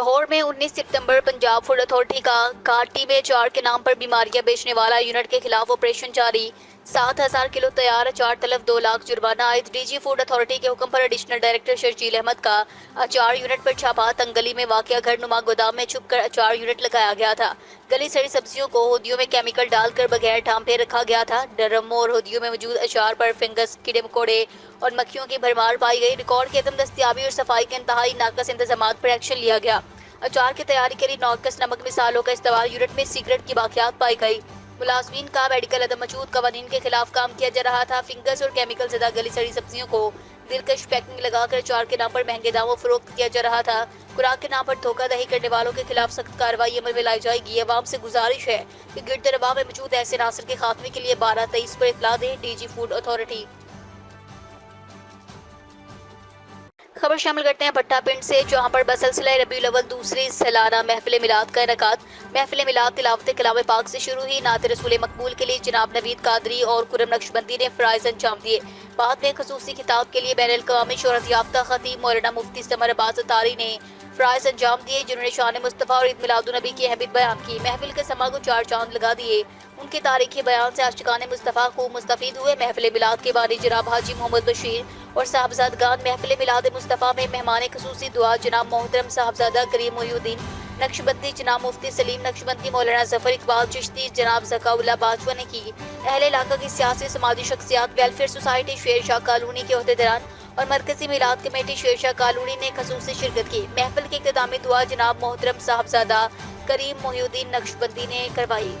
لاہور میں 19 ستمبر Punjab food authority کا گھاٹی میں اچار کے نام پر بیماریاں بیچنے والا یونٹ کے خلاف آپریشن جاری 7,000 کلو تیار اچار طلب 2 لاکھ جرمانہ عائد ڈی جی فوڈ اتھارٹی کے حکم پر ایڈیشنل ڈائریکٹر شرجیل احمد کا اچار یونٹ پر چھاپا تنگلی میں واقع گھر نما گودام میں چھپ کر اچار یونٹ لگایا گیا تھا گلی سڑی سبزیوں کو ہودیوں میں کیمیکل ڈال کر بغیر ڈھانپے رکھا گیا تھا ڈرموں اور ہودیوں میں موجود اچار پر فنگس کیڑے مکوڑے اور مکھیوں کی بھرمار پائی گئی ریکارڈ کی عدم دستیابی اور صفائی کے انتہائی ناقص انتظامات پر ایکشن لیا گیا اچار کی تیاری کے لیے ناقص نمک مثالوں کا استعمال یونٹ میں سگریٹ کی باقیات پائی گئی ملازمین کا میڈیکل عدم وجود قوانین کے خلاف کام کیا جا رہا تھا فنگس اور کیمیکل زدہ گلی سڑی سبزیوں کو دلکش پیکنگ لگا کر اچار کے نام پر مہنگے داموں فروخت کیا جا رہا تھا خوراک کے نام پر دھوکہ دہی کرنے والوں کے خلاف سخت کارروائی عمل میں لائی جائے گی عوام سے گزارش ہے کہ گرد رواں میں موجود ایسے عناصر کے خاتمے کے لیے 12/23 پر اطلاع دیں ڈی جی فوڈ اتھارٹی خبر شامل کرتے ہیں بھٹا پنڈ سے جہاں پر بسلسلہ ربیع الاول دوسری سالانہ محفل میلاد کا انعقاد محفل میلاد تلاوت کلام پاک سے شروع ہوئی نعت رسول مقبول کے لیے جناب نوید قادری اور کرم نقشبندی نے فرائض انجام دیے بعد میں خصوصی خطاب کے لیے بین الاقوامی شہرت یافتہ خطیب مولانا مفتی سمر عباس اتاری نے فرائض انجام دیے جنہوں نے شان مصطفیٰ اور عید میلاد النبی کی اہمیت بیان کی محفل کے سما کو 4 چاند لگا دیے ان کے تاریخی بیان سے عاشقان مصطفیٰ خوب مستفید ہوئے محفل میلاد کے بانی جناب حاجی محمد بشیر اور صاحبزادگان محفل میلاد مصطفیٰ میں مہمان خصوصی دعا جناب محترم صاحبزادہ کریم محی الدین نقشبندی جناب مفتی سلیم نقشبندی مولانا ظفر اقبال چشتی جناب ذکا اللہ باجوہ نے کی اہل علاقہ کی سیاسی سماجی شخصیات welfare society Sher Shah colony کے عہدیداران اور مرکزی میلاد کمیٹی شیر شاہ کالونی نے خصوصی شرکت کی محفل کی اختتامی دعا جناب محترم صاحبزادہ کریم محی الدین نقشبندی نے کروائی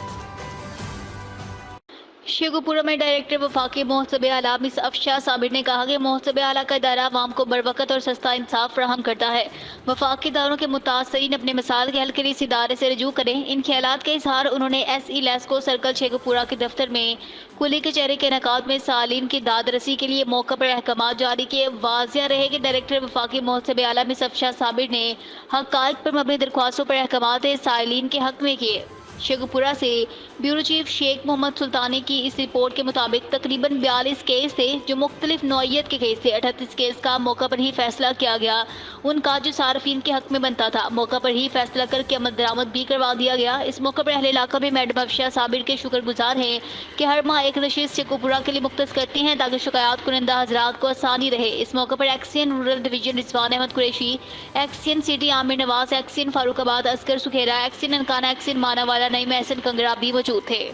شیخوپورہ میں ڈائریکٹر وفاقی محتسب اعلیٰ مس افشا صابر نے کہا کہ محتسب اعلیٰ کا ادارہ عوام کو بروقت اور سستا انصاف فراہم کرتا ہے وفاقی اداروں کے متاثرین اپنے مسائل کے حل کے لیے اس ادارے سے رجوع کریں ان خیالات کا اظہار انہوں نے S E LESCO circle Sheikhupura کے دفتر میں کلی کچہری کے انعقاد میں سائلین کی داد رسی کے لیے موقع پر احکامات جاری کیے واضح رہے کہ ڈائریکٹر وفاقی محتسب اعلیٰ مس افشا صابر نے حقائق پر مبنی درخواستوں پر احکامات سائلین کے حق میں کیے شیخوپورہ سے بیورو چیف شیخ محمد سلطانی کی اس رپورٹ کے مطابق تقریباً 42 کیس تھے جو مختلف نوعیت کے کیس تھے 38 کیس کا موقع پر ہی فیصلہ کیا گیا ان کا جو صارفین کے حق میں بنتا تھا موقع پر ہی فیصلہ کر کے عمل درآمد بھی کروا دیا گیا اس موقع پر اہل علاقہ میں میڈم افشا صابر کے شکر گزار ہیں کہ ہر ماہ ایک نشست شیخوپورہ کے لیے مختص کرتی ہیں تاکہ شکایات کنندہ حضرات کو آسانی رہے اس موقع پر XEN rural division Rizwan Ahmed Qureshi XEN city عامر نواز ایکسین فاروق آباد اصغر سکھیرا ایکسین انکانہ ایکسین مانا والا نعیم احسن کنگرا بھی موجود تھے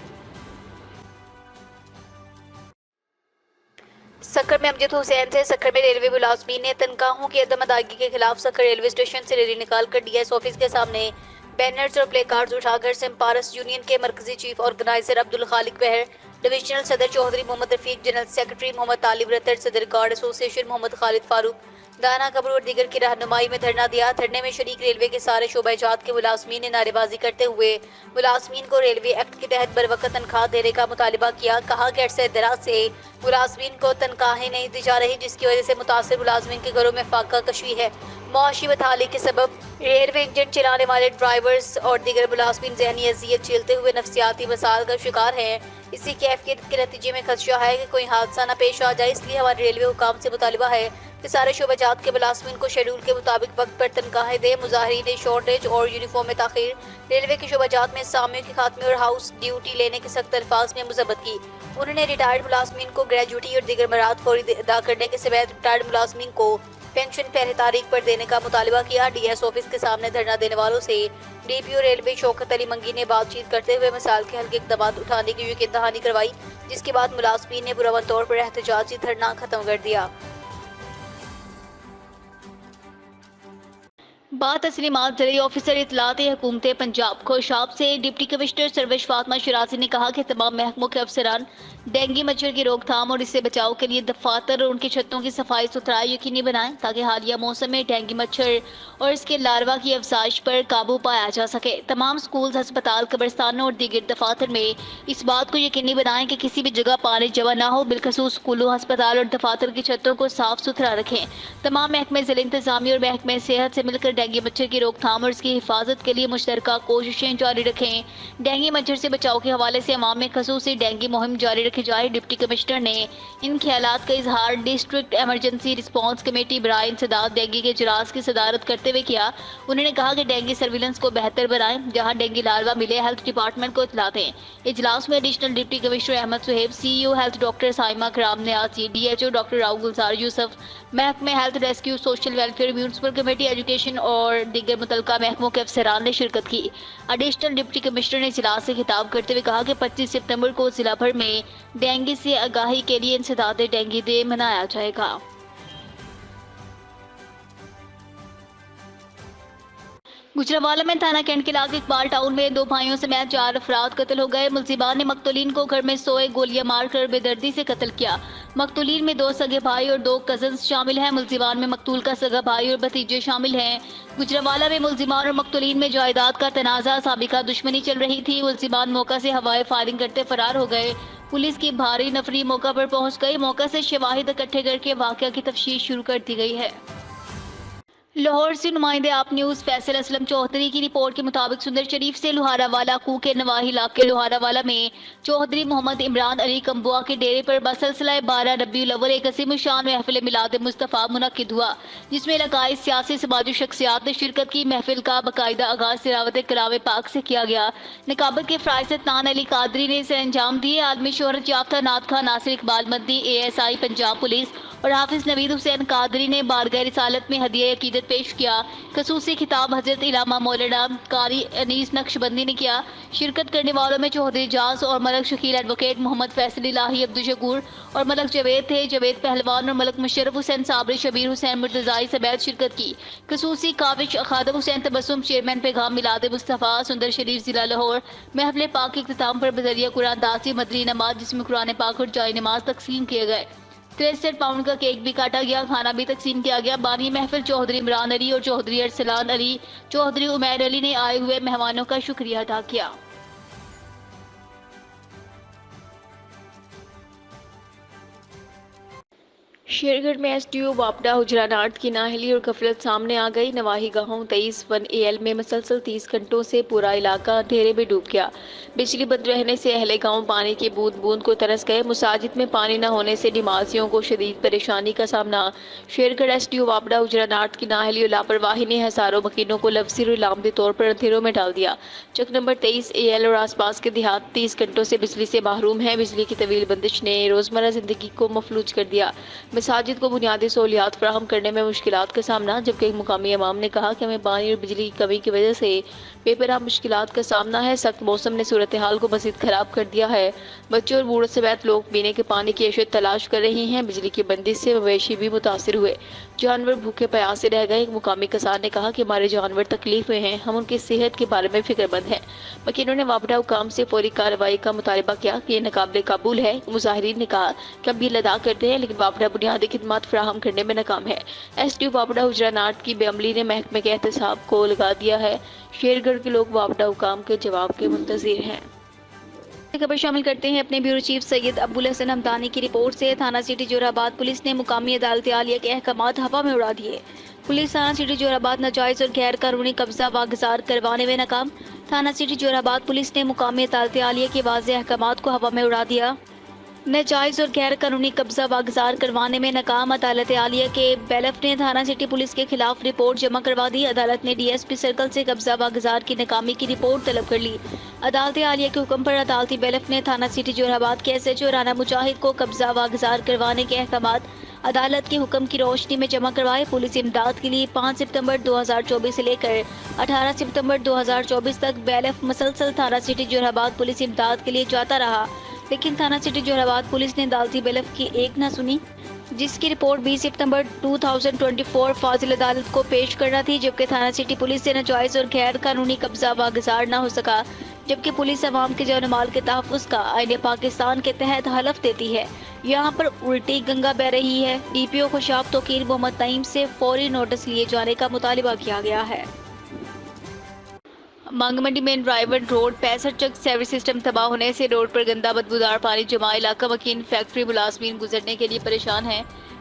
سکھر میں امجد حسین تھے سکھر میں ریلوے ملازمین نے تنخواہوں کی عدم ادائیگی کے خلاف سکھر ریلوے اسٹیشن سے ریلی نکال کر ڈی ایس آفس کے سامنے بینرز اور پلے کارڈز اٹھا کر سمپارس یونین کے مرکزی چیف آرگنائزر عبدالخالق بہر ڈویژنل صدر چودھری محمد رفیق جنرل سیکرٹری محمد طالب رتر صدر گارڈ ایسوسی محمد خالد فاروق دانا قبر اور دیگر کی رہنمائی میں دھرنا دیا دھرنے میں شریک ریلوے کے سارے شعبہ جات کے ملازمین نے نعرے بازی کرتے ہوئے ملازمین کو ریلوے ایکٹ کے تحت بروقت تنخواہ دینے کا مطالبہ کیا کہا کہ عرصہ دراز سے ملازمین کو تنخواہیں نہیں دی جا رہی جس کی وجہ سے متاثر ملازمین کے گھروں میں فاقہ کشی ہے معاشی بحالی کے سبب ریلوے انجن چلانے والے ڈرائیورز اور دیگر ملازمین ذہنی اذیت جھیلتے ہوئے نفسیاتی مسائل کا شکار ہیں اسی کیفیت کے نتیجے میں خدشہ ہے کہ کوئی حادثہ نہ پیش آ جائے اس لیے ہمارے ریلوے حکام سے مطالبہ ہے کہ سارے شعبہ جات کے ملازمین کو شیڈول کے مطابق وقت پر تنخواہیں دیں مظاہرین شارٹیج اور یونیفارم میں تاخیر ریلوے کے شعبہ جات میں سامیوں کے خاتمے اور ہاؤس ڈیوٹی لینے کے سخت الفاظ میں مذمت کی انہوں نے ریٹائرڈ ملازمین کو گریجوٹی اور دیگر مراد فوری ادا کرنے کے سمیت ریٹائرڈ ملازمین کو پینشن پہلے تاریخ پر دینے کا مطالبہ کیا ڈی ایس آفس کے سامنے دھرنا دینے والوں سے ڈی پی او ریلوے شوکت علی منگی نے بات چیت کرتے ہوئے مسائل کے حل کے اقدامات اٹھانے کی یقین دہانی کروائی جس کے بعد ملازمین نے پرامن طور پر احتجاجی دھرنا ختم کر دیا بات تسلیمات زرعی آفیسر اطلاعات حکومت پنجاب خوشاب سے ڈپٹی کمشنر سروش فاطمہ شرازی نے کہا کہ تمام محکموں کے افسران ڈینگی مچھر کی روک تھام اور اس سے بچاؤ کے لیے دفاتر اور ان کی چھتوں کی صفائی ستھرائی یقینی بنائیں تاکہ حالیہ موسم میں ڈینگی مچھر اور اس کے لاروا کی افزائش پر قابو پایا جا سکے تمام سکولز ہسپتال قبرستانوں اور دیگر دفاتر میں اس بات کو یقینی بنائیں کہ کسی بھی جگہ پانی جمع نہ ہو بالخصوص سکولوں ہسپتال اور دفاتر کی چھتوں کو صاف ستھرا رکھیں تمام محکمے ضلع انتظامیہ اور محکمہ صحت سے مل کر ڈینگی مچھر کی روک تھام اور اس کی حفاظت کے لیے مشترکہ کوششیں جاری رکھیں۔ ڈینگی مچھر سے بچاؤ کے حوالے سے عوام میں خصوصی ڈینگی مہم جاری رکھی جائے۔ ڈپٹی کمشنر نے ان خیالات کا اظہار ڈسٹرکٹ ایمرجنسی رسپانس کمیٹی برائے انسداد ڈینگی کے اجلاس کی صدارت کرتے ہوئے کیا۔ انہوں نے کہا کہ ڈینگی سرویلنس کو بہتر بنائیں، جہاں ڈینگی لاروا ملے ہیلتھ ڈپارٹمنٹ کو اطلاع دیں۔ اجلاس میں additional deputy commissioner Ahmed Suhaib, C E O health doctor Saima کرام Niazi, D H O doctor Rao Gulzar Yousaf, محکمہ health rescue social welfare municipal committee education اور دیگر متعلقہ محکموں کے افسران نے شرکت کی۔ ایڈیشنل ڈپٹی کمشنر نے اجلاس سے خطاب کرتے ہوئے کہا کہ 25 ستمبر کو ضلع بھر میں ڈینگی سے آگاہی کے لیے انسداد ڈینگی ڈے منایا جائے گا۔ گجرانوالہ میں تھانہ کینٹ کے علاقے اقبال ٹاؤن میں 2 بھائیوں سمیت 4 افراد قتل ہو گئے۔ ملزمان نے مقتولین کو گھر میں سوئے گولیاں مار کر بے دردی سے قتل کیا۔ مقتولین میں 2 سگے بھائی اور 2 کزنز شامل ہیں۔ ملزمان میں مقتول کا سگا بھائی اور بھتیجے شامل ہیں۔ گجرانوالہ میں ملزمان اور مقتولین میں جائیداد کا تنازع، سابقہ دشمنی چل رہی تھی۔ ملزمان موقع سے ہوائے فائرنگ کرتے فرار ہو گئے۔ پولیس کی بھاری نفری موقع پر پہنچ گئی۔ موقع سے شواہد اکٹھے کر کے واقعہ کی تفتیش شروع کر دی گئی ہے۔ لاہور سے نمائندے آپ نیوز فیصل اسلم چودھری کی رپورٹ کے مطابق سندر شریف سے لوہارا والا کو کے نواحی علاقے لوہارا والا میں چودھری محمد عمران علی کمبوا کے ڈیرے پر بسلسلہ 12 ربیع الاول ایک عظیم الشان محفل میلاد مصطفیٰ منعقد ہوا، جس میں علاقائی سیاسی سماجی شخصیات نے شرکت کی۔ محفل کا باقاعدہ آغاز تلاوت کلام پاک سے کیا گیا۔ نقابت کے فرائض نان علی قادری نے اسے انجام دیے۔ عالمی شہرت یافتہ نعت خواں ناصر اقبال مدنی، ASI پنجاب پولیس اور حافظ نوید حسین قادری نے بارگاہ رسالت میں ہدیہ عقیدت پیش کیا۔ خصوصی خطاب حضرت علامہ مولانا قاری انیس نقشبندی نے کیا۔ شرکت کرنے والوں میں چودھری جاز اور ملک شکیل ایڈوکیٹ محمد فیصل الہی عبدالشکور اور ملک جاوید تھے۔ جاوید پہلوان اور ملک مشرف حسین صابری، شبیر حسین مرتضائی سمیت شرکت کی۔ خصوصی کاوش خادم حسین تبسم، چیئرمین پیغام میلاد مصطفیٰ سندر شریف ضلع لاہور۔ محفل پاک کے اختتام پر بذریعہ قرآن داسی مدنی نماز جس میں قرآن پاک اور جائے نماز تقسیم کیے گئے۔ 63 پاؤنڈ کا کیک بھی کاٹا گیا، کھانا بھی تقسیم کیا گیا۔ بانی محفل چودھری عمران علی اور چودھری ارسلان علی، چودھری عمیر علی نے آئے ہوئے مہمانوں کا شکریہ ادا کیا۔ شیرگڑھ میں ایس ڈی او واپڈا حجرانات کی نااہلی اور غفلت سامنے آ گئی۔ نواحی گاہوں 23-1 میں مسلسل 30 گھنٹوں سے پورا علاقہ اندھیرے میں ڈوب گیا۔ بجلی بند رہنے سے اہل گاؤں پانی کی بوند بوند کو ترس گئے۔ مساجد میں پانی نہ ہونے سے نمازیوں کو شدید پریشانی کا سامنا۔ شیرگڑھ ایس ڈی او واپڈا حجرانات کی نااہلی اور لاپرواہی نے ہزاروں مکینوں کو لفظی اور علامتی طور پر اندھیروں میں ڈال دیا۔ چک نمبر 23 AL اور آس پاس کے دیہات 30 گھنٹوں سے بجلی سے محروم ہیں۔ بجلی کی طویل بندش نے روزمرہ زندگی کو مفلوج کر دیا۔ مساجد کو بنیادی سہولیات فراہم کرنے میں مشکلات کا سامنا، جبکہ مقامی عوام نے کہا کہ ہمیں پانی اور بجلی کی کمی کی وجہ سے بے پناہ مشکلات کا سامنا ہے۔ سخت موسم نے صورتحال کو مزید خراب کر دیا ہے۔ بچوں اور بوڑھوں سمیت لوگ پینے کے پانی کی اشیاء تلاش کر رہے ہیں۔ بجلی کی بندش سے مویشی بھی متاثر ہوئے، جانور بھوکے پیاسے رہ گئے۔ ایک مقامی کسان نے کہا کہ ہمارے جانور تکلیف میں ہیں، ہم ان کی صحت کے بارے میں فکر مند ہیں۔ مکینوں نے واپڈا حکام سے فوری کارروائی کا مطالبہ کیا کہ یہ ناقابل قبول ہے۔ مظاہرین نے کہا کہ ہم بل ادا کرتے ہیں لیکن واپڈا بنیادی خدمات فراہم کرنے میں ناکام ہے۔ ایس ڈی او واپڈا حجرانات کی بے عملی نے محکمے کے احتساب کو لگا دیا ہے۔ شیرگڑھ کے لوگ واپڈا حکام کے جواب کے منتظر ہیں۔ خبر شامل کرتے ہیں اپنے بیورو چیف سید ابو الحسن حمدانی کی رپورٹ سے۔ تھانہ سٹی جوراباد پولیس نے مقامی عدالت عالیہ کے احکامات ہوا میں اڑا دیے۔ پولیس تھانہ سٹی جوراباد ناجائز اور غیر قانونی قبضہ واگزار کروانے میں ناکام۔ تھانہ سٹی جوراباد پولیس نے مقامی عدالت عالیہ کے واضح احکامات کو ہوا میں اڑا دیا۔ ناجائز اور غیر قانونی قبضہ واگزار کروانے میں ناکام عدالت عالیہ کے بیلف نے تھانہ سٹی پولیس کے خلاف رپورٹ جمع کروا دی۔ عدالت نے DSP سرکل سے قبضہ واگزار کی ناکامی کی رپورٹ طلب کر لی۔ عدالت عالیہ کے حکم پر عدالتی بیلف نے تھانہ سٹی جوراباد کے SHO رانا مجاہد کو قبضہ واگزار کروانے کے احکامات عدالت کے حکم کی روشنی میں جمع کروائے۔ پولیس امداد کے لیے 5 ستمبر 2024 سے لے کر 18 ستمبر 2024 تک بیلف مسلسل تھانہ سٹی جوراباد پولیس امداد کے لیے جاتا رہا، لیکن تھانہ سٹی جوراباد پولیس نے عدالتی بیلف کی ایک نہ سنی، جس کی رپورٹ 20 ستمبر 2024 فاضل عدالت کو پیش کرنا تھی، جبکہ تھانہ سٹی پولیس سے ناجائز اور غیر قانونی قبضہ واگزار نہ ہو سکا، جبکہ پولیس عوام کے جان و مال کے تحفظ کا آئین پاکستان کے تحت حلف دیتی ہے۔ یہاں پر الٹی گنگا بہہ رہی ہے۔ DPO خوشاب توقیر محمد نعیم سے فوری نوٹس لیے جانے کا مطالبہ کیا گیا ہے۔ مانگ منڈی مین ڈرائیور روڈ 65 چک سیور سسٹم تباہ ہونے سے روڈ پر گندا بدبودار پانی جمع، علاقہ مکین فیکٹری ملازمین گزرنے کے لیے پریشان ہیں۔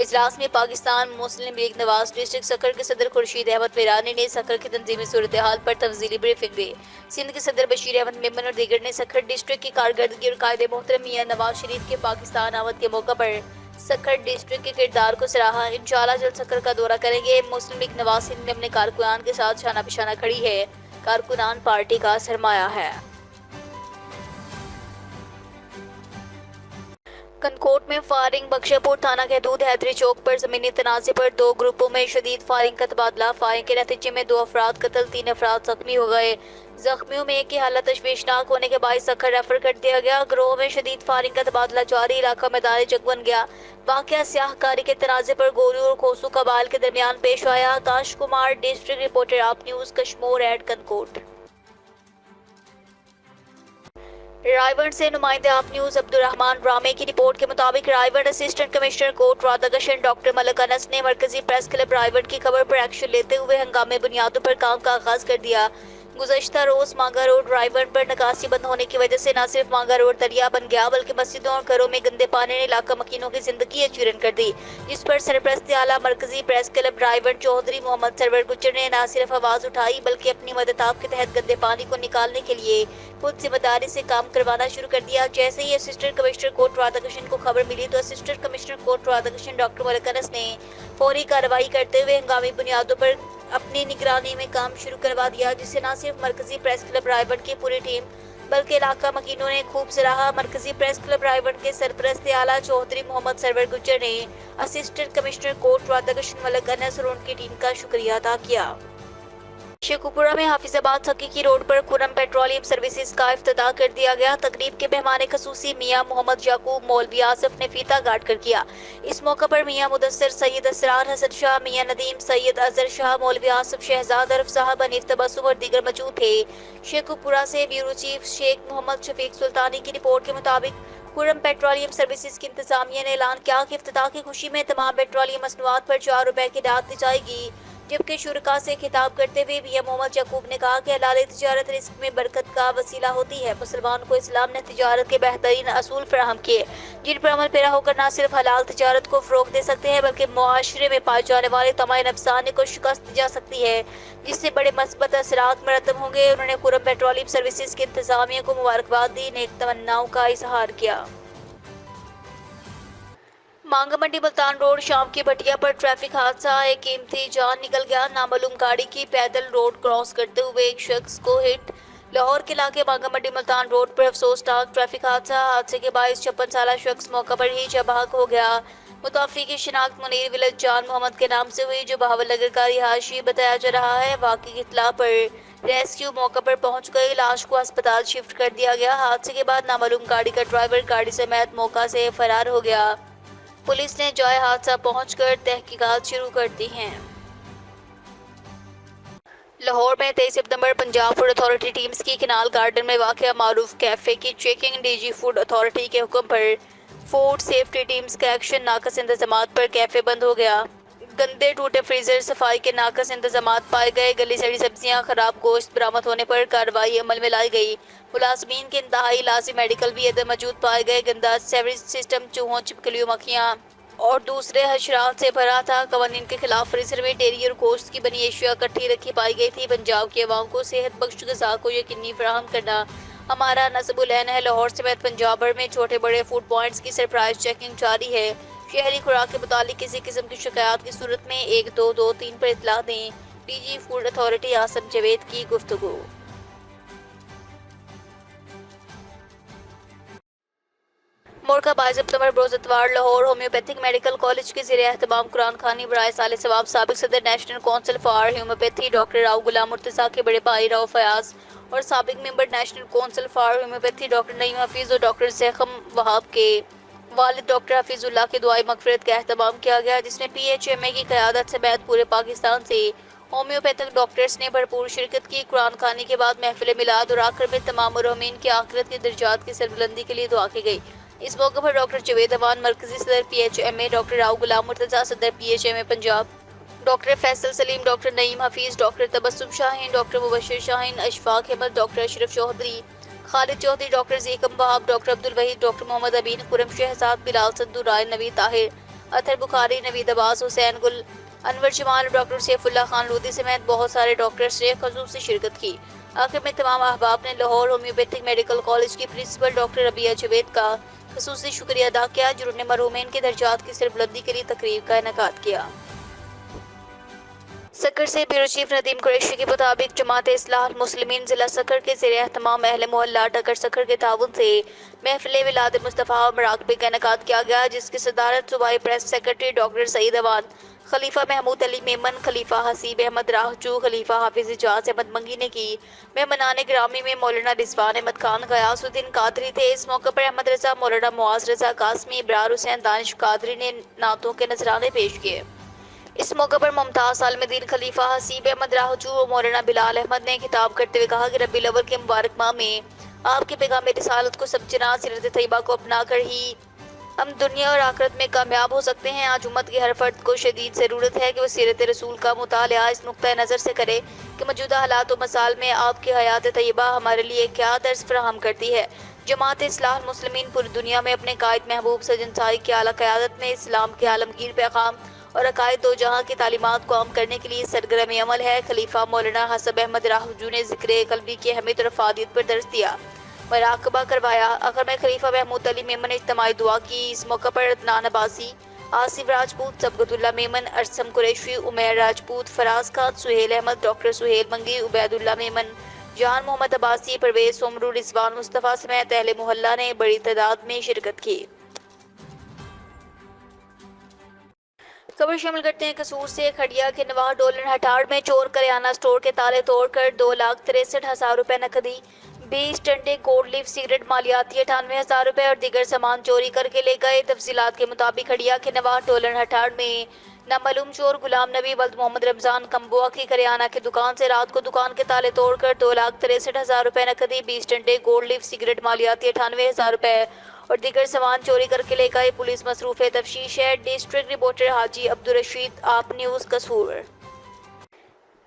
اجلاس میں پاکستان مسلم لیگ نواز ڈسٹرکٹ سکھر کے صدر خورشید احمد میرانی نے سکھر کی تنظیمی صورتحال پر تفصیلی بریفنگ دی۔ سندھ کے صدر بشیر احمد میمن اور دیگر نے سکھر ڈسٹرکٹ کی کارکردگی اور قائد محترم میاں نواز شریف کے پاکستان آمد کے موقع پر سکھر ڈسٹرکٹ کے کردار کو سراہا۔ انشاءاللہ جلد سکھر کا دورہ کریں گے۔ مسلم لیگ نواز سندھ میں اپنے کارکنان کے ساتھ شانہ بشانہ کھڑی ہے۔ کارکنان پارٹی کا سرمایہ ہے۔ کنکوٹ میں فائرنگ، بخشا پور تھانہ کے حدود حیدری چوک پر زمینی تنازع پر 2 گروپوں میں شدید فائرنگ کا تبادلہ۔ فائرنگ کے نتیجے میں 2 افراد قتل، 3 افراد زخمی ہو گئے۔ زخمیوں میں ایک کی حالت تشویشناک ہونے کے باعث سکھر ریفر کر دیا گیا۔ گروہ میں شدید فائرنگ کا تبادلہ جاری، علاقہ میدان جنگ بن گیا۔ واقعہ سیاہ کاری کے تنازع پر گولیوں اور کھوسو قبائل کے درمیان پیش آیا۔ آکاش کمار، ڈسٹرکٹ رپورٹر آپ نیوز کشمور ایٹ کنکوٹ۔ رائے گڑھ سے نمائندے آپ نیوز عبدالرحمان رامے کی رپورٹ کے مطابق رائے گڑھ اسسٹنٹ کمشنر کوٹ رادھاکشن ڈاکٹر ملک انس نے مرکزی پریس کلب رائے گڑھ کی خبر پر ایکشن لیتے ہوئے ہنگامی بنیادوں پر کام کا آغاز کر دیا۔ گزشتہ روز مانگا روڈ رائے گڑھ پر نکاسی بند ہونے کی وجہ سے نہ صرف مانگا روڈ دریا بن گیا بلکہ مسجدوں اور گھروں میں گندے پانی نے علاقہ مکینوں کی زندگی چیرن کر دی، جس پر سرپرست اعلیٰ مرکزی پریس کلب رائے گڑھ چودھری محمد سرور گجر نے نہ صرف آواز اٹھائی بلکہ اپنی مدتاب کے تحت گندے پانی کو نکالنے کے لیے خود ذمہ داری سے کام کروانا شروع کر دیا۔ جیسے ہی اسسٹنٹ کمشنر کوٹ رادھاکشن کو خبر ملی تو اسسٹنٹ کمشنر کوٹ رادھاکشن ڈاکٹر ملک انس نے فوری کارروائی کرتے ہوئے ہنگامی بنیادوں پر اپنی نگرانی میں کام شروع کروا دیا، جس سے نہ صرف مرکزی پریس کلب رائے گڑھ کی پوری ٹیم بلکہ علاقہ مکینوں نے خوب سراہا۔ مرکزی پریس کلب رائے گڑھ کے سرپرست اعلیٰ چودھری محمد سرور گجر نے اسسٹنٹ کمشنر کوٹ رادھاکشن ملک انس اور ان کی ٹیم کا شکریہ ادا کیا۔ شیخوپورہ میں حافظ آباد حقیقی روڈ پر خرم پیٹرولیم سروسز کا افتتاح کر دیا گیا۔ تقریب کے مہمان خصوصی میاں محمد یعقوب مولوی آصف نے فیتہ گاڑ کر کیا۔ اس موقع پر میاں مدثر، سید اسرار حسن شاہ، میاں ندیم، سید اظہر شاہ، مولوی آصف، شہزاد عرف صاحب، حنیف تبسم اور دیگر موجود تھے۔ شیخوپورہ سے بیورو چیف شیخ محمد شفیق سلطانی کی رپورٹ کے مطابق خرم پیٹرولیم سروسز کی انتظامیہ نے اعلان کیا کہ افتتاح کی خوشی میں تمام پیٹرولیم مصنوعات پر 4 روپے کی رعایت دی جائے گی، جبکہ شرکاء سے خطاب کرتے ہوئے میاں محمد یعقوب نے کہا کہ حلال تجارت رزق میں برکت کا وسیلہ ہوتی ہے۔ مسلمان کو اسلام نے تجارت کے بہترین اصول فراہم کیے جن پر عمل پیرا ہو کر نہ صرف حلال تجارت کو فروغ دے سکتے ہیں بلکہ معاشرے میں پائے جانے والے تمام افسانے کو شکست دی جا سکتی ہے، جس سے بڑے مثبت اثرات مرتب ہوں گے۔ انہوں نے خرم پیٹرولیم سروسز کی انتظامیہ کو مبارکباد دی، نیک تمناؤں کا اظہار کیا۔ مانگا منڈی ملتان روڈ شام کی بھٹیا پر ٹریفک حادثہ، ایک قیمتی جان نکل گیا۔ نامعلوم گاڑی کی پیدل روڈ کراس کرتے ہوئے ایک شخص کو ہٹ۔ لاہور کے علاقے مانگا منڈی ملتان روڈ پر افسوسناک ٹریفک حادثہ، حادثے کے باعث 56 سالہ شخص موقع پر ہی جاں بحق ہو گیا۔ متوفی کی شناخت منیر ولد جان محمد کے نام سے ہوئی جو بہاول نگر کا رہائشی بتایا جا رہا ہے۔ واقعے کی اطلاع پر ریسکیو موقع پر پہنچ گئی، لاش کو اسپتال شفٹ کر دیا گیا۔ حادثے کے بعد نامعلوم گاڑی کا ڈرائیور گاڑی سمیت موقع سے فرار ہو گیا۔ پولیس نے جائے حادثہ پہنچ کر تحقیقات شروع کر دی ہیں۔ لاہور میں 23 ستمبر پنجاب فوڈ اتھارٹی ٹیمز کی کنال گارڈن میں واقع معروف کیفے کی checking, D G food authority کے حکم پر فوڈ سیفٹی ٹیمز کا ایکشن، ناقص انتظامات پر کیفے بند ہو گیا۔ گندے ٹوٹے فریزر، صفائی کے ناقص انتظامات پائے گئے، گلی سڑی سبزیاں، خراب گوشت برآمد ہونے پر کارروائی عمل میں لائی گئی۔ ملازمین کے انتہائی لازم میڈیکل بھی عدم موجود پائے گئے۔ گندا سیوریج سسٹم چوہوں، چھپکلیوں، مکھیاں اور دوسرے حشرات سے بھرا تھا۔ قوانین کے خلاف فریزر میں ڈیری اور گوشت کی بنی اشیاء اکٹھی رکھی پائی گئی تھی۔ پنجاب کے عوام کو صحت بخش غذا کو یقینی فراہم کرنا ہمارا نصب العین ہے۔ لاہور سمیت پنجاب بھر میں چھوٹے بڑے فوڈ پوائنٹس کی سرپرائز چیکنگ جاری ہے۔ شہری خوراک کے متعلق کسی قسم کی شکایات کی صورت میں 1223 پر اطلاع دیں۔ D G food authority Asif Javed کی گفتگو۔ مورکہ 22 ستمبر بروز اتوار لاہور ہومیوپیتھک میڈیکل کالج کے زیر اہتمام قرآن خوانی برائے سال ثواب سابق صدر national council for homeopathy doctor Rao Ghulam Murtaza کے بڑے بھائی راؤ فیاض اور سابق member national council for homeopathy doctor Naeem Hafeez اور ڈاکٹر زیخم وہاب کے والد ڈاکٹر حفیظ اللہ کی دعائی مغفرت کا اہتمام کیا گیا، جس میں پی ایچ ایم اے کی قیادت سمیت پورے پاکستان سے ہومیوپیتھک ڈاکٹرز نے بھرپور شرکت کی۔ قرآن خوانی کے بعد محفل میلاد اور آخر میں تمام مرحومین کی آخرت کی درجات کی سربلندی کے لیے دعا کی گئی۔ اس موقع پر ڈاکٹر جاوید اوان مرکزی صدر پی ایچ ایم اے، ڈاکٹر راؤ غلام مرتضیٰ صدر پی ایچ ایم اے پنجاب، ڈاکٹر فیصل سلیم، ڈاکٹر نعیم حفیظ، ڈاکٹر تبسم شاہین، ڈاکٹر مبشر شاہین، اشفاق احمد، ڈاکٹر اشرف چودھری، خالد چودھری، ڈاکٹر زیکم وہاب، ڈاکٹر عبدالوحید، ڈاکٹر محمد امین، خرم شہزاد، بلال سندو، رائے، نوید طاہر، اطہر بخاری، نوید عباس، حسین گل، انور جمال اور ڈاکٹر سیف اللہ خان لودھی سمیت بہت سارے ڈاکٹرز نے خصوصی شرکت کی۔ آخر میں تمام احباب نے لاہور ہومیوپیتھک میڈیکل کالج کی پرنسپل ڈاکٹر ربیہ جاوید کا خصوصی شکریہ ادا کیا، جنہوں نے مرحومین کے درجات کی سربلندی کے لیے تقریب کا انعقاد کیا۔ سکر سے بیورو چیف ندیم قریشی کے مطابق جماعت اصلاح المسلمین ضلع سکر کے زیر اہتمام اہل محلہ ڈگر سکر کے تعاون سے محفل میلاد مصطفیٰ اور مراقبے کا انعقاد کیا گیا، جس کی صدارت صوبائی پریس سیکرٹری ڈاکٹر سعید اوان، خلیفہ محمود علی میمن، خلیفہ حسیب احمد راہجو، خلیفہ حافظ اجاز احمد منگی نے کی۔ مہمانان گرامی میں مولانا رضوان احمد خان، غیاث الدین قادری تھے۔ اس موقع پر احمد رضا، مولانا معاذ رضا قاسمی، ابرار حسین دانش قادری نے نعتوں کے نذرانے پیش کیے۔ اس موقع پر ممتاز عالم دین خلیفہ حسیب احمد راہجو اور مولانا بلال احمد نے خطاب کرتے ہوئے کہا کہ ربیع الاول کے مبارک ماہ میں آپ کے پیغام رسالت کو سمجھنا، سیرت طیبہ کو اپنا کر ہی ہم دنیا اور آخرت میں کامیاب ہو سکتے ہیں۔ آج امت کے ہر فرد کو شدید ضرورت ہے کہ وہ سیرت رسول کا مطالعہ اس نقطۂ نظر سے کرے کہ موجودہ حالات و مسائل میں آپ کی حیات طیبہ ہمارے لیے کیا درس فراہم کرتی ہے۔ جماعت اصلاح المسلمین پوری دنیا میں اپنے قائد محبوب سجن سائی کی اعلیٰ قیادت میں اسلام کے عالمگیر پیغام اور عقائد دو جہاں کی تعلیمات کو عام کرنے کے لیے سرگرم عمل ہے۔ خلیفہ مولانا حسب احمد راہجو نے ذکر قلبی کی اہمیت اور افادیت پر درس دیا، مراقبہ کروایا۔ آخر میں خلیفہ محمود علی میمن نے اجتماعی دعا کی۔ اس موقع پر عدنان عباسی، آصف راجپوت، سبقت اللہ میمن، ارسم قریشی، عمیر راجپوت، فراز خان، سہیل احمد، ڈاکٹر سہیل منگی، عبید اللہ میمن، جان محمد عباسی، پرویز سومرو، رضوان مصطفیٰ سمیت اہل محلہ نے بڑی تعداد میں شرکت کی۔ خبر شامل کرتے ہیں قصور سے۔ کھڑیا کے نواح ڈولن ہٹاڑ میں چور کریانہ اسٹور کے تالے توڑ کر 2,63,000 روپے نقدی، 20 ٹنڈے گولڈ لیف سگریٹ، مالیاتی 98,000 روپے اور دیگر سامان چوری کر کے لے گئے۔ تفصیلات کے مطابق کھڑیا کے نواح ڈولن ہٹاڑ میں نامعلوم چور غلام نبی ولد محمد رمضان کمبوا کی کریانہ کی دکان سے رات کو دکان کے تالے توڑ کر 2,63,000 روپے نقدی، 20 ٹنڈے گولڈ لیف سگریٹ، مالیاتی 98,000 روپے اور دیگر سامان چوری کر کے لے گئے۔ پولیس مصروف تفتیش ہے۔ ڈسٹرکٹ رپورٹر حاجی عبدالرشید، آپ نیوز قصور۔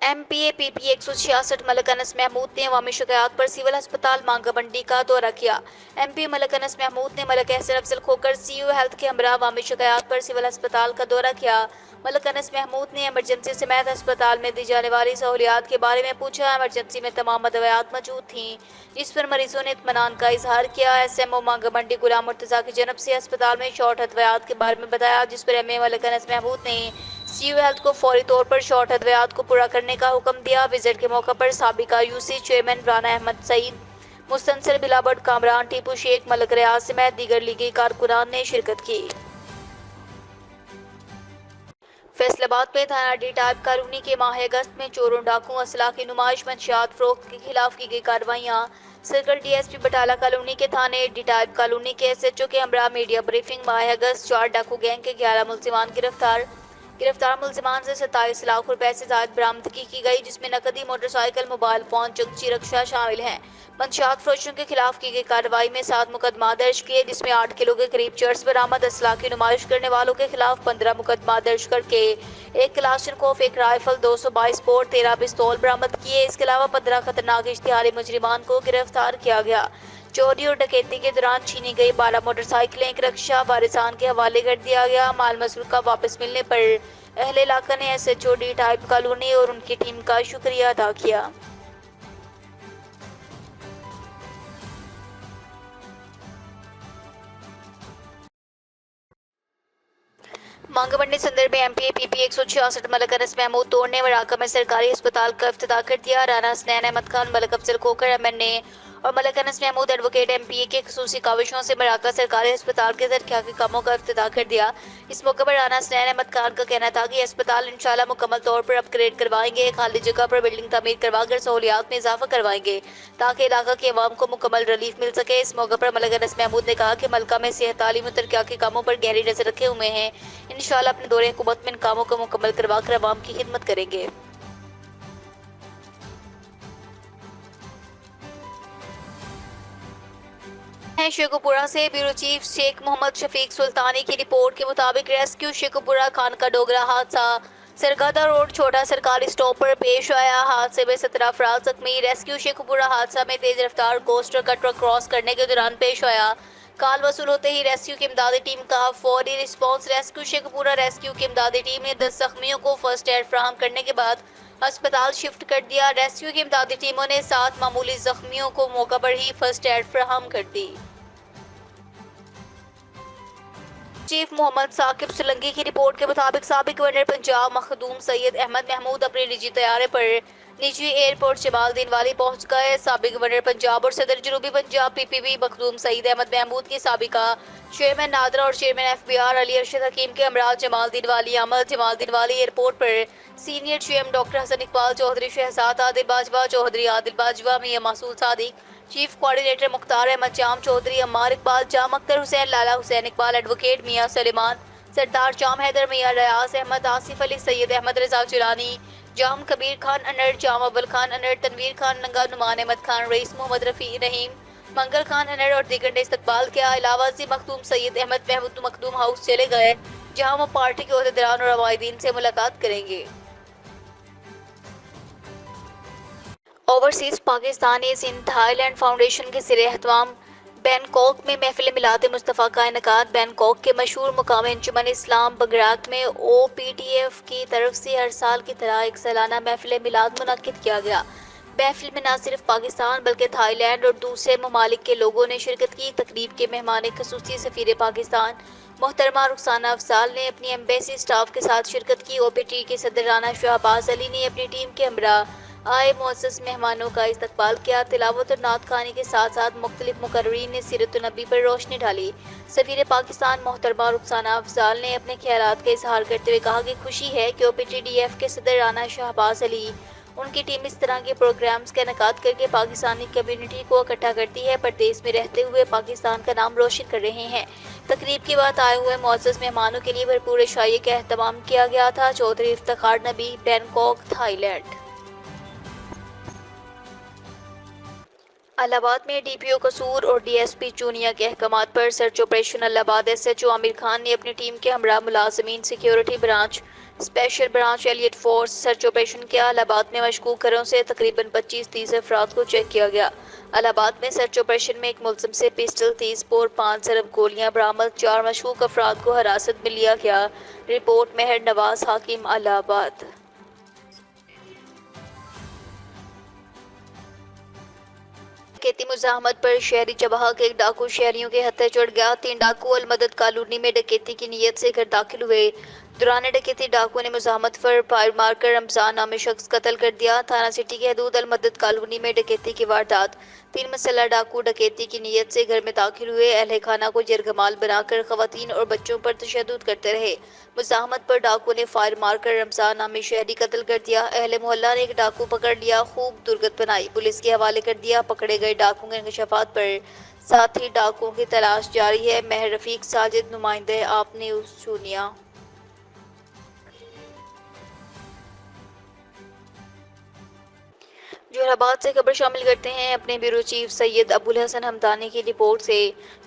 ایم پی اے پی پی 166 ملک انس محمود نے عوامی شکایات پر سول ہسپتال مانگا منڈی کا دورہ کیا۔ ایم پی ملک انس محمود نے ملک احسن افضل کھوکر سی او ہیلتھ کے ہمراہ عوامی شکایات پر سول ہسپتال کا دورہ کیا۔ ملک انس محمود نے ایمرجنسی سمیت ہسپتال میں دی جانے والی سہولیات کے بارے میں پوچھا۔ ایمرجنسی میں تمام ادویات موجود تھیں، جس پر مریضوں نے اطمینان کا اظہار کیا۔ ایس ایم او مانگا منڈی غلام مرتضیٰ کی جانب سے ہسپتال میں شارٹ ادویات کے بارے میں بتایا، جس پر ایم اے ملک انس محمود نے سی او ہیلتھ کو فوری طور پر شارٹ ادویات کو پورا کرنے کا حکم دیا۔ وزٹ کے موقع پر سابقہ U C chairman Rana Ahmed Saeed, Mustansar بلابرڈ کامران، ٹیپو شیخ، ملک ریاض سمیت دیگر لیگی کارکنان نے شرکت کی۔ فیصل آباد میں تھانہ ڈی ٹائپ کالونی کے ماہ اگست میں چوروں ڈاکوؤں اسلحہ کی نمائش منشیات فروخت کے خلاف کی گئی کارروائیاں۔ Circle D S P Batala colony کے تھانے ڈی ٹائپ کالونی کے ایس ایچ او کے ہمراہ میڈیا بریفنگ۔ ماہ اگست 4 ڈاکو گینگ کے 11 ملزمان گرفتار ملزمان سے 27 لاکھ روپے سے زائد برآمدگی کی گئی، جس میں نقدی، موٹر سائیکل، موبائل فون، چگچی رکشہ شامل ہیں۔ منشیات فروشوں کے خلاف کی گئی کارروائی میں 7 مقدمات درج کیے، جس میں 8 کلو کے قریب چرس برآمد۔ اسلحہ کی نمائش کرنے والوں کے خلاف 15 مقدمات درج کر کے 1 کلاشنکوف، 1 رائفل، 222 بور، 13 پستول برآمد کیے۔ اس کے علاوہ 15 خطرناک اشتہاری مجرمان کو گرفتار کیا گیا۔ چوری اور ڈکیتی کے دوران چھینی گئی 12 موٹر سائیکلیں، 1 رکشہ وارثان کے حوالے کر دیا گیا۔ مال مسروقہ واپس ملنے پر اہل علاقہ نے S H O D type colony اور ان کی ٹیم کا شکریہ ادا کیا۔ مانگا منڈی سندر میں ایم پی اے پی پی 166 ملک انس محمود توڑ نے مراکہ میں سرکاری ہسپتال کا افتتاح کر دیا۔ رانا حسنین احمد خان، ملک افضل کھوکر ایم این اے اور ملک انس محمود ایڈوکیٹ ایم پی اے کے خصوصی کاوشوں سے مراکہ سرکاری ہسپتال کے ترقیاتی کاموں کا افتتاح کر دیا۔ اس موقع پر رانا حسنین احمد خان کا کہنا تھا کہ ہسپتال انشاءاللہ مکمل طور پر اپ گریڈ کروائیں گے، خالی جگہ پر بلڈنگ تعمیر کروا کر سہولیات میں اضافہ کروائیں گے تاکہ علاقہ کے عوام کو مکمل ریلیف مل سکے۔ اس موقع پر ملک انس محمود نے کہا کہ ملکہ میں صحت، تعلیم اور ترقیاتی کاموں پر گہری نظر رکھے ہوئے ہیں، انشاءاللہ اپنے دور حکومت میں ان کاموں کو مکمل کروا کر عوام کی خدمت کریں گے۔ شیخوپورہ سے بیورو چیف شیخ محمد شفیق سلطانی کی رپورٹ کے مطابق ریسکیو شیخوپورہ خان کا ڈوگرا حادثہ سرگادہ روڈ چھوٹا سرکاری اسٹاپ پر پیش آیا۔ حادثے میں 17 افراد زخمی۔ ریسکیو شیخوپورہ حادثہ میں تیز رفتار کوسٹر کا ٹرک کراس کرنے کے دوران پیش آیا۔ کال وصول ہوتے ہی ریسکیو کی امدادی ٹیم کا فوری رسپانس، ریسکیو شیخوپورہ ریسکیو کی امدادی ٹیم نے 10 زخمیوں کو فرسٹ ایڈ فراہم کرنے کے بعد ہسپتال شفٹ کر دیا۔ ریسکیو کی امدادی ٹیموں نے 7 معمولی زخمیوں کو موقع پر ہی فرسٹ ایڈ فراہم کر دی۔ چیف محمد ثاقب سولنگی کی رپورٹ کے مطابق سابق گورنر پنجاب مخدوم سید احمد محمود اپنے نجی طیارے پر نجی ایئرپورٹ جمال الدین والی پہنچ گئے۔ سابق گورنر پنجاب اور صدر جنوبی پنجاب پی پی پی مخدوم سید احمد محمود کی سابقہ چیئرمین نادرا اور چیئرمین ایف بی آر علی ارشد حکیم کے ہمراہ جمال الدین والی آمد۔ جمال الدین والی ایئرپورٹ پر سینئر چی ایم ڈاکٹر حسن اقبال چودھری، شہزاد عادل باجوہ چودھری، عادل باجوہ، میاں محسود صادق، چیف کوارڈینیٹر مختار احمد جام چودھری، عمار اقبال جام، اختر حسین، لالا حسین اقبال، ایڈوکیٹ میاں سلیمان، سردار جام حیدر، میاں ریاض احمد، آصف علی، سید احمد رضا جیلانی، جام کبیر خان انر، جام اول خان انر، تنویر خان ننگا، نعمان احمد خان رئیس، محمد رفیع رحیم، منگل خان انر اور دیگر نے استقبال کیا۔ علاوہ ازیں مخدوم سید احمد محمود مخدوم ہاؤس چلے گئے، جہاں وہ پارٹی کے عہدیداران اور عوائدین سے ملاقات کریں گے۔ اوورسیز پاکستانی ان تھائی لینڈ فاؤنڈیشن کے زیر اہتمام بینکاک میں محفل میلاد مصطفیٰ کا انعقاد۔ بینکاک کے مشہور مقام انجمن اسلام بنگراک میں او پی ٹی ایف کی طرف سے ہر سال کی طرح ایک سالانہ محفل میلاد منعقد کیا گیا۔ محفل میں نہ صرف پاکستان بلکہ تھائی لینڈ اور دوسرے ممالک کے لوگوں نے شرکت کی۔ تقریب کے مہمان خصوصی سفیر پاکستان محترمہ رخسانہ افضال نے اپنی ایمبیسی اسٹاف کے ساتھ شرکت کی۔ او پی ٹی کے صدر رانا شہباز علی نے اپنی ٹیم کے ہمراہ آئے معزز مہمانوں کا استقبال کیا۔ تلاوت اور نعت خوانی کے ساتھ ساتھ مختلف مقررین نے سیرت النبی پر روشنی ڈالی۔ سفیر پاکستان محترمہ رخسانہ افضال نے اپنے خیالات کا اظہار کرتے ہوئے کہا کہ خوشی ہے کہ او پی ٹی ڈی ایف کے صدر رانا شہباز علی ان کی ٹیم اس طرح کے پروگرامز کا انعقاد کر کے پاکستانی کمیونٹی کو اکٹھا کرتی ہے، پردیس میں رہتے ہوئے پاکستان کا نام روشن کر رہے ہیں۔ تقریب کے بعد آئے ہوئے معزز مہمانوں کے لیے بھرپور عشائیے کا اہتمام کیا گیا تھا۔ چودھری افتخار نبی، بینکاک، تھائی لینڈ۔ الہ آباد میں ڈی پی او قصور اور ڈی ایس پی چونیا کے احکامات پر سرچ آپریشن۔ الہ آباد ایس ایچ او عامر خان نے اپنی ٹیم کے ہمراہ ملازمین security branch, special branch, elite force search operation کیا۔ الہ آباد میں مشکوک گھروں سے تقریباً 25-30 افراد کو چیک کیا گیا۔ الہ آباد میں سرچ آپریشن میں ایک ملزم سے پسٹل، 30 بور، 5 ضرب گولیاں برآمد۔ 4 مشکوک افراد کو حراست میں لیا گیا۔ رپورٹ مہر نواز حاکم، الہ آباد۔ ڈکیتی مزاحمت پر شہری چبہا کے ایک ڈاکو شہریوں کے ہتھے چڑھ گیا۔ 3 ڈاکو المدد کالونی میں ڈکیتی کی نیت سے گھر داخل ہوئے۔ دوران ڈکیتی ڈاکو نے مزاحمت پر فائر مار کر رمضان نامی شخص قتل کر دیا۔ تھانہ سٹی کی حدود المدد کالونی میں ڈکیتی کی واردات۔ 3 مسلح ڈاکو ڈکیتی کی نیت سے گھر میں داخل ہوئے، اہل خانہ کو یرغمال بنا کر خواتین اور بچوں پر تشدد کرتے رہے۔ مزاحمت پر ڈاکو نے فائر مار کر رمضان نامی شہری قتل کر دیا۔ اہل محلہ نے ایک ڈاکو پکڑ لیا، خوب درگت بنائی، پولیس کے حوالے کر دیا۔ پکڑے گئے ڈاکو کے انکشافات پر ساتھی ڈاکوؤں کی تلاش جاری ہے۔ مہر رفیق ساجد، نمائندہ آپ نیوز چونیا۔ جوہر آباد سے خبر شامل کرتے ہیں اپنے بیورو چیف سید ابو الحسن حمدانی کی رپورٹ سے۔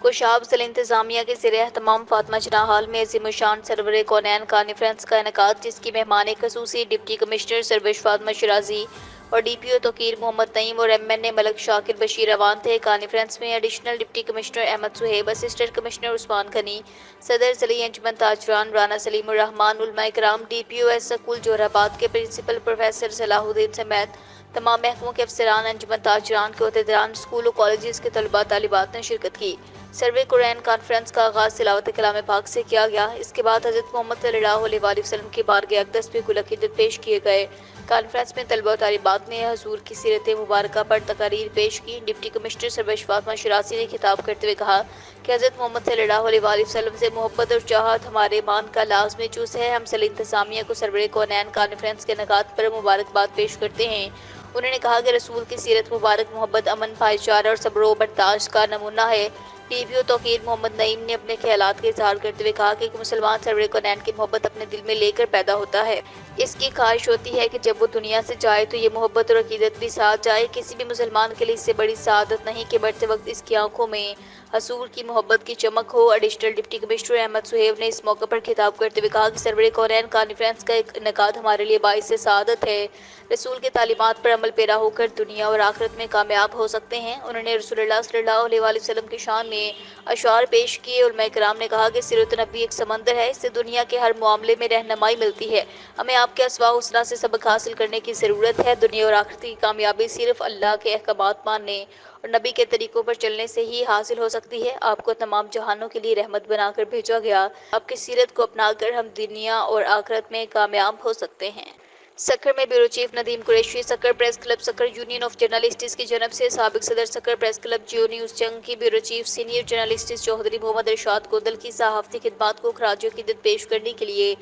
کوشاب ضلع انتظامیہ کے زیر اہتمام فاطمہ جناح ہال میں عظیم الشان سرور کونین کانفرنس کا انعقاد، جس کی مہمان خصوصی ڈپٹی کمشنر سروش فاطمہ شرازی اور D P O Tauqeer Muhammad Naeem اور M N A Malik Shakir Bashir روان تھے۔ کانفرنس میں additional deputy commissioner Ahmed Suhaib, assistant commissioner Usman Ghani, صدر ضلعی انجمن تاجران رانا سلیم الرحمان، علماء کرام، D P O S school Jauharabad کے پرنسپل پروفیسر صلاح الدین سمیت تمام محکموں کے افسران، انجمن تاجران کے عہدیداران، اسکول و کالجز کے طلباء طالبات نے شرکت کی۔ سروے قرآن کانفرنس کا آغاز تلاوت کلام پاک سے کیا گیا۔ اس کے بعد حضرت محمد صلی اللہ علیہ وآلہ وسلم کی بارگاہ اقدس میں گل عقیدت پیش کیے گئے۔ کانفرنس میں طلباء و طالبات نے حضور کی سیرت مبارکہ پر تقاریر پیش کی۔ ڈپٹی کمشنر سروش فاطمہ شرازی نے خطاب کرتے ہوئے کہا کہ حضرت محمد صلی اللہ علیہ وآلہ وسلم سے محبت اور چاہت ہمارے ایمان کا لازمی جز ہے۔ ہم ضلع انتظامیہ کو سرور کونین کانفرنس کے انعقاد پر مبارکباد پیش کرتے ہیں۔ انہوں نے کہا کہ رسول کی سیرت مبارک محبت، امن، بھائی چارہ اور صبر و برداشت کا نمونہ ہے۔ D P O Tauqeer Muhammad نعیم نے اپنے خیالات کا اظہار کرتے ہوئے کہا کہ مسلمان سرور کونین کی محبت اپنے دل میں لے کر پیدا ہوتا ہے۔ اس کی خواہش ہوتی ہے کہ جب وہ دنیا سے جائے تو یہ محبت اور عقیدت بھی ساتھ جائے۔ کسی بھی مسلمان کے لیے اس سے بڑی سعادت نہیں کہ مرتے وقت اس کی آنکھوں میں حضور کی محبت کی چمک ہو۔ Additional deputy commissioner Ahmed Suhaib نے اس موقع پر خطاب کرتے ہوئے کہا کہ سرور کونین کانفرنس کا انعقاد ہمارے لیے باعث سعادت ہے۔ رسول کے تعلیمات پر عمل پیرا ہو کر دنیا اور آخرت میں کامیاب ہو سکتے ہیں۔ انہوں نے رسول اللہ صلی اللہ علیہ وآلہ وسلم کی شان میں میں اشعار پیش کیے۔ علماء کرام نے کہا کہ سیرت نبوی ایک سمندر ہے، اس سے دنیا کے ہر معاملے میں رہنمائی ملتی ہے۔ ہمیں آپ کے اسوا حسنہ سے سبق حاصل کرنے کی ضرورت ہے۔ دنیا اور آخرت کی کامیابی صرف اللہ کے احکامات ماننے اور نبی کے طریقوں پر چلنے سے ہی حاصل ہو سکتی ہے۔ آپ کو تمام جہانوں کے لیے رحمت بنا کر بھیجا گیا۔ آپ کی سیرت کو اپنا کر ہم دنیا اور آخرت میں کامیاب ہو سکتے ہیں۔ سکر میں bureau chief Nadeem Qureshi, Sukkur press club Sukkur union of journalists کی جانب سے سابق صدر Sukkur press club Geo news Jang کی bureau chief senior journalist Chaudhry Muhammad Irshad گودل کی صحافتی خدمات کو خراج عقیدت پیش کرنے کے لیے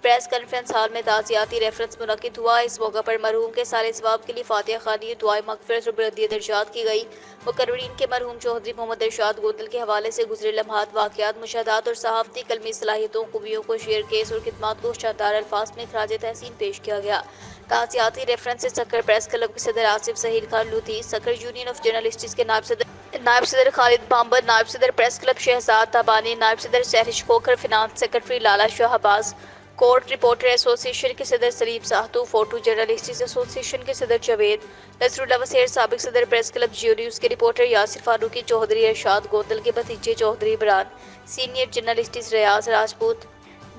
پریس کانفرنس ہال میں تعزیتی ریفرنس منعقد ہوا۔ اس موقع پر مرحوم کے سال ثواب کے لیے فاتحہ خوانی، دعائے مغفرت اور بلندی درجات کی گئی۔ مقررین کے مرحوم چوہدری محمد ارشاد گودل کے حوالے سے گزرے لمحات، واقعات، مشاہدات اور صحافتی کلمی صلاحیتوں خوبیوں کو شیئر کیس اور خدمات کو شاندار الفاظ میں خراج تحسین پیش کیا گیا۔ تعزیتی ریفرنس سے سکر پریس کلب کے صدر آصف ظہیر خان لودھی، سکر یونین آف جرنلسٹس کے نائب صدر خالد بامبر، نائب صدر پریس کلب شہزاد تابانی، نائب صدر سہرش کھوکھر، فنانس سیکرٹری لالا شاہ عباس، کورٹ رپورٹر ایسوسی ایشن کے صدر سلیم ساہتو، فوٹو جرنلسٹس ایسوسی ایشن کے صدر جاوید، نصر اللہ وسیر، سابق صدر پریس کلب جیو نیوز کے رپورٹر یاسر فاروقی، چوہدری ارشاد گودل کے بھتیجے چوہدری عمران، سینئر جرنلسٹس ریاض راجپوت،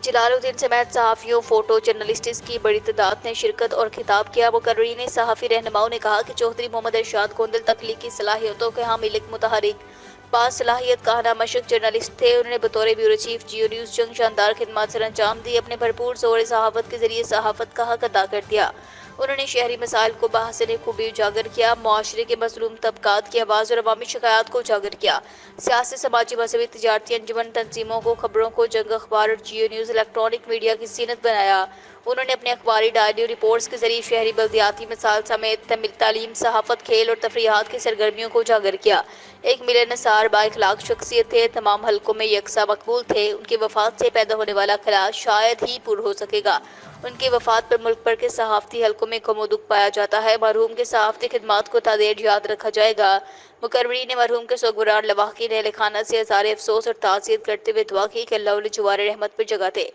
جلال الدین سمیت صحافیوں، فوٹو جرنلسٹس کی بڑی تعداد نے شرکت اور خطاب کیا۔ مقررین صحافی رہنماؤں نے کہا کہ چوہدری محمد ارشاد گودل تخلیقی صلاحیتوں کے حامل ایک متحرک، باصلاحیت کہنا مشق جرنلسٹ تھے۔ انہوں نے بطور بیورو چیف جیو نیوز جنگ شاندار خدمات سر انجام دی، اپنے بھرپور زور صحافت کے ذریعے صحافت کا حق ادا کر دیا۔ انہوں نے شہری مسائل کو بحسن خوبی اجاگر کیا، معاشرے کے مظلوم طبقات کی آواز اور عوامی شکایات کو اجاگر کیا، سیاسی، سماجی، مذہبی، تجارتی انجمن تنظیموں کو خبروں کو جنگ اخبار اور جیو نیوز الیکٹرانک میڈیا کی زینت بنایا۔ انہوں نے اپنے اخباری ڈائری اور رپورٹس کے ذریعے شہری بلدیاتی مسائل سمیت تعلیم، صحافت، کھیل اور تفریحات کی سرگرمیوں کو اجاگر کیا۔ ایک ملنسار با اخلاق شخصیت تھے، تمام حلقوں میں یکساں مقبول تھے۔ ان کی وفات سے پیدا ہونے والا خلا شاید ہی پر ہو سکے گا۔ ان کی وفات پر ملک بھر کے صحافتی حلقوں میں غم و دکھ پایا جاتا ہے۔ مرحوم کے صحافتی خدمات کو تا دیر یاد رکھا جائے گا۔ مقررین نے مرحوم کے سوگوار لواحقین اہل خانہ سے اظہار افسوس اور تعزیت کرتے ہوئے دعا کی کہ اللہ انہیں جوار رحمت پر جگہ دے۔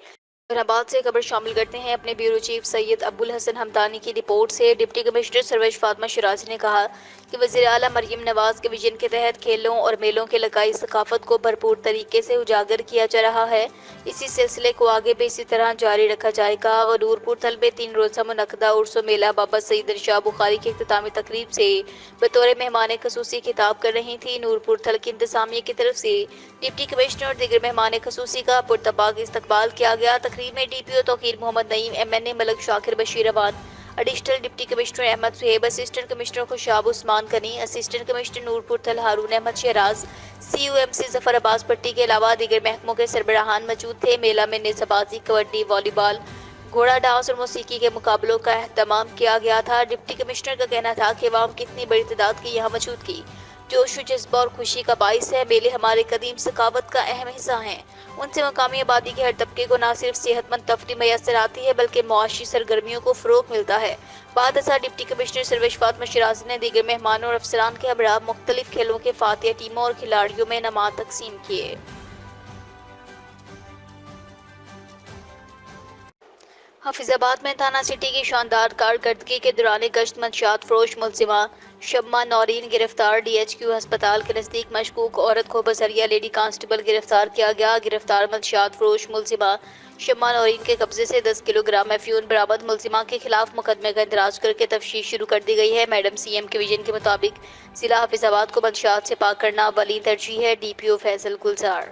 آباد سے خبر شامل کرتے ہیں اپنے بیورو چیف سید ابو الحسن حمدانی کی رپورٹ سے۔ ڈپٹی کمشنر سروش فاطمہ شیرازی نے کہا کہ وزیر اعلیٰ مریم نواز کے ویژن کے تحت کھیلوں اور میلوں کے علاقائی ثقافت کو بھرپور طریقے سے اجاگر کیا جا رہا ہے۔ اسی سلسلے کو آگے بھی اسی طرح جاری رکھا جائے گا۔ اور نورپور تھل میں 3 روزہ منعقدہ عرس و میلہ بابا سید ارشاد بخاری کی اختتامی تقریب سے بطور مہمان خصوصی خطاب کر رہی تھی۔ نورپور تھل کی انتظامیہ کی طرف سے ڈپٹی کمشنر اور دیگر مہمان خصوصی کا پرتپاک استقبال کیا گیا۔ تقریب میں D P O Tauqeer Muhammad Naeem, M N A Malik Shakir Bashir Awan, additional deputy commissioner Ahmed Suhaib, assistant commissioner Khushab Usman Ghani, assistant commissioner Noorpur Thal Haroon Ahmed Shehraz, C O M C Zafar Abbas Bhatti کے علاوہ دیگر محکموں کے سربراہان موجود تھے۔ میلہ میں نیزہ بازی، کبڈی، والی بال، گھوڑا ڈانس اور موسیقی کے مقابلوں کا اہتمام کیا گیا تھا۔ ڈپٹی کمشنر کا کہنا تھا کہ عوام کی اتنی بڑی تعداد کی یہاں موجودگی جوش و جذبہ اور خوشی کا باعث ہے۔ میلے ہمارے قدیم ثقافت کا اہم حصہ ہیں۔ ان سے مقامی آبادی کے ہر طبقے کو نہ صرف صحت مند تفریح میسر آتی ہے بلکہ معاشی سرگرمیوں کو فروغ ملتا ہے۔ بعد ازاں ڈپٹی کمشنر سروش فاطمہ شیرازی نے دیگر مہمانوں اور افسران کے ہمراہ مختلف کھیلوں کے فاتحہ ٹیموں اور کھلاڑیوں میں انعامات تقسیم کیے۔ حافظ آباد میں تھانہ سٹی کی شاندار کارکردگی کے دوران گشت منشیات فروش ملزمہ شمع نورین گرفتار۔ ڈی ایچ کیو ہسپتال کے نزدیک مشکوک عورت کو بذریعہ لیڈی کانسٹیبل گرفتار کیا گیا۔ گرفتار منشیات فروش ملزمہ شمع نورین کے قبضے سے 10 کلو گرام افیون برآمد۔ ملزمہ کے خلاف مقدمے کا اندراج کر کے تفتیش شروع کر دی گئی ہے۔ میڈم سی ایم کے ویژن کے مطابق ضلع حافظ آباد کو منشیات سے پاک کرنا اولین ترجیح ہے۔ ڈی پی او فیصل گلزار۔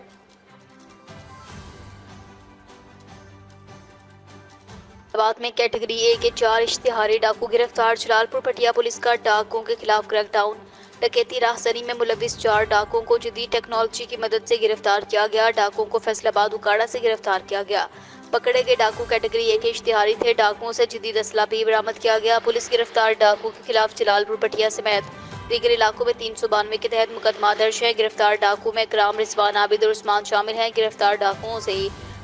آباد میں کیٹیگری اے کے 4 اشتہاری ڈاکو گرفتار۔ جلال پور پٹیا پولیس کا ڈاکوؤں کے خلاف کریک ڈاؤن۔ ڈکیتی راہزنی میں ملوث 4 ڈاکوؤں کو جدید ٹیکنالوجی کی مدد سے گرفتار کیا گیا۔ ڈاکوؤں کو فیصل آباد اکاڑا سے گرفتار کیا گیا۔ پکڑے گئے ڈاکو کیٹیگری اے کے اشتہاری تھے۔ ڈاکوؤں سے جدید اسلحہ بھی برآمد کیا گیا۔ پولیس گرفتار ڈاکو کے خلاف جلال پور پٹیا سمیت دیگر علاقوں میں 392 کے تحت مقدمہ درج ہے۔ گرفتار ڈاکو میں اکرام، رضوان، عابد اور عثمان شامل ہیں۔ گرفتار ڈاکوؤں سے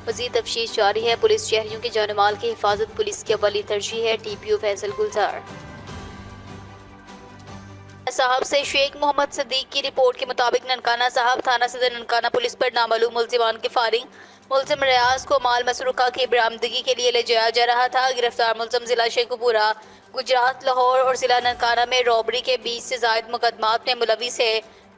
مزید تفتیش جاری ہے۔ پولیس شہریوں کی جان و مال کی حفاظت پولیس کی اولی ترجیح ہے۔ ٹی پی او فیصل گلزار۔ صاحب سے شیخ محمد صدیق کی رپورٹ کے مطابق ننکانہ صاحب تھانہ صدر ننکانہ پولیس پر نامعلوم ملزمان کی فائرنگ۔ ملزم ریاض کو مال مسروقہ کی برآمدگی کے لیے لے جایا جا رہا تھا۔ گرفتار ملزم ضلع شیخوپورہ، گجرات، لاہور اور ضلع ننکانہ میں رابری کے 20 سے زائد مقدمات میں ملوث ہے۔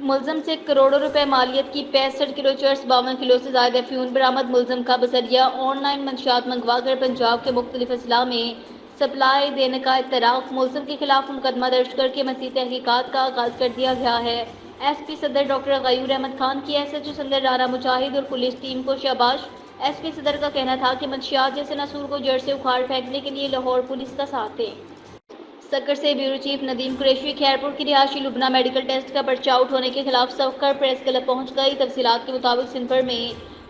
ملزم سے کروڑوں روپے مالیت کی 65 کلو چرس 52 کلو سے زائد افیون برآمد۔ ملزم کا بذریعہ آن لائن منشیات منگوا کر پنجاب کے مختلف اضلاع میں سپلائی دینے کا اعتراف۔ ملزم کے خلاف مقدمہ درج کر کے مزید تحقیقات کا آغاز کر دیا گیا ہے۔ ایس پی صدر ڈاکٹر غیور احمد خان کی SHO صدر رانا مجاہد اور پولیس ٹیم کو شاباش۔ ایس پی صدر کا کہنا تھا کہ منشیات جیسے ناسور کو جڑ سے اکھاڑ پھینکنے کے لیے لاہور پولیس کا ساتھ دیں۔ سکر سے بیورو چیف ندیم قریشی خیرپور کی رہائشی لبنہ میڈیکل ٹیسٹ کا پرچہ آؤٹ ہونے کے خلاف سکر پریس کلب پہنچ گئی۔ تفصیلات کے مطابق سنفر میں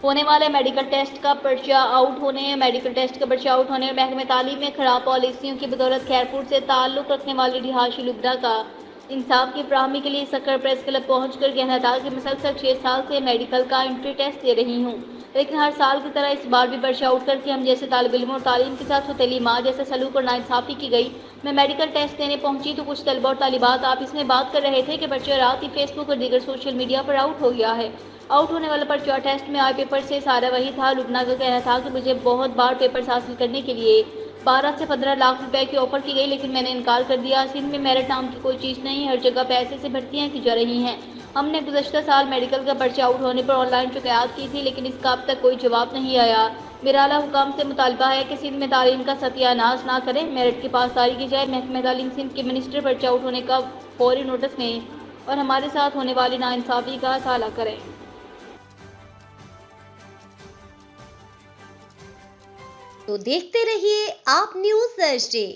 ہونے والے میڈیکل ٹیسٹ کا پرچہ آؤٹ ہونے اور محکمہ تعلیم میں خراب پالیسیوں کی بدولت خیرپور سے تعلق رکھنے والی رہائشی لبنہ کا انصاف کی فراہمی کے لیے سکر پریس کلب پہنچ کر کہنا تھا کہ مسلسل 6 سال سے میڈیکل کا انٹری ٹیسٹ دے رہی ہوں، لیکن ہر سال کی طرح اس بار بھی پرچہ آؤٹ کر کے ہم جیسے طالب علموں اور تعلیم کے ساتھ سوتیلی ماں جیسے سلوک اور ناانصافی کی گئی۔ میں میڈیکل ٹیسٹ دینے پہنچی تو کچھ طلبہ اور طالبات آپس میں بات کر رہے تھے کہ پرچہ رات ہی فیس بک اور دیگر سوشل میڈیا پر آؤٹ ہو گیا ہے۔ آؤٹ ہونے والا پرچہ ٹیسٹ میں آئے پیپر سے سارا وہی تھا۔ لبنہ کا کہنا تھا کہ مجھے بہت بار پیپرز حاصل کرنے کے لیے 12 سے 15 لاکھ روپے کی آفر کی گئی، لیکن میں نے انکار کر دیا۔ سندھ میں میرٹ نام کی کوئی چیز نہیں، ہر جگہ پیسے سے بھرتیاں کی جا رہی ہیں۔ ہم نے گزشتہ سال میڈیکل کا پرچہ آؤٹ ہونے پر آن لائن شکایات کی تھی، لیکن اس کا اب تک کوئی جواب نہیں آیا۔ میرا اعلیٰ حکام سے مطالبہ ہے کہ سندھ میں تعلیم کا ستیہ ناش نہ کریں، میرٹ کی پاسداری کی جائے۔ محکمہ تعلیم سندھ کے منسٹر پرچہ آؤٹ ہونے کا فوری نوٹس لیں اور ہمارے ساتھ ہونے والی ناانصافی کا ازالہ کریں۔ تو دیکھتے رہیے آپ نیوز تھرسڈے۔